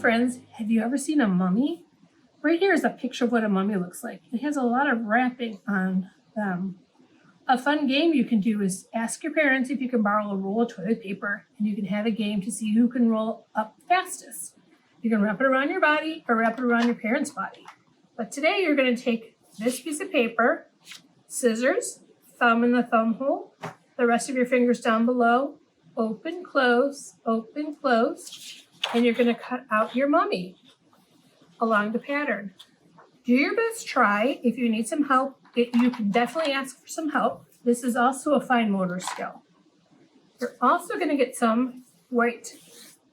friends, have you ever seen a mummy? Right here is a picture of what a mummy looks like. It has a lot of wrapping on them. A fun game you can do is ask your parents if you can borrow a roll of toilet paper, and you can have a game to see who can roll up fastest. You can wrap it around your body or wrap it around your parents' body. But today you're going to take this piece of paper, scissors, thumb in the thumb hole, the rest of your fingers down below, open, close, and you're going to cut out your mummy along the pattern. Do your best try. If you need some help, you can definitely ask for some help. This is also a fine motor skill. You're also going to get some white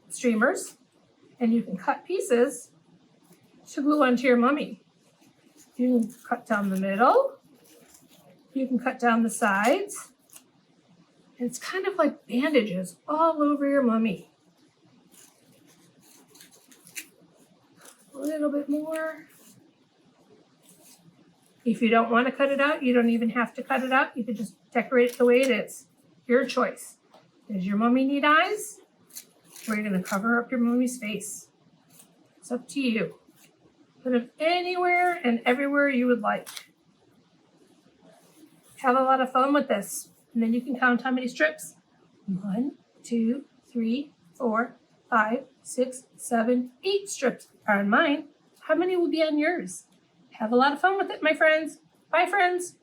streamers, and you can cut pieces to glue onto your mummy. You can cut down the middle. You can cut down the sides. It's kind of like bandages all over your mummy. A little bit more. If you don't want to cut it out, you don't even have to cut it out. You can just decorate it the way it is. Your choice. Does your mummy need eyes? Or are you going to cover up your mummy's face? It's up to you. Put them anywhere and everywhere you would like. Have a lot of fun with this. And then you can count how many strips. 1, 2, 3, 4, 5, 6, 7, 8 strips are on mine. How many will be on yours? Have a lot of fun with it, my friends. Bye, friends.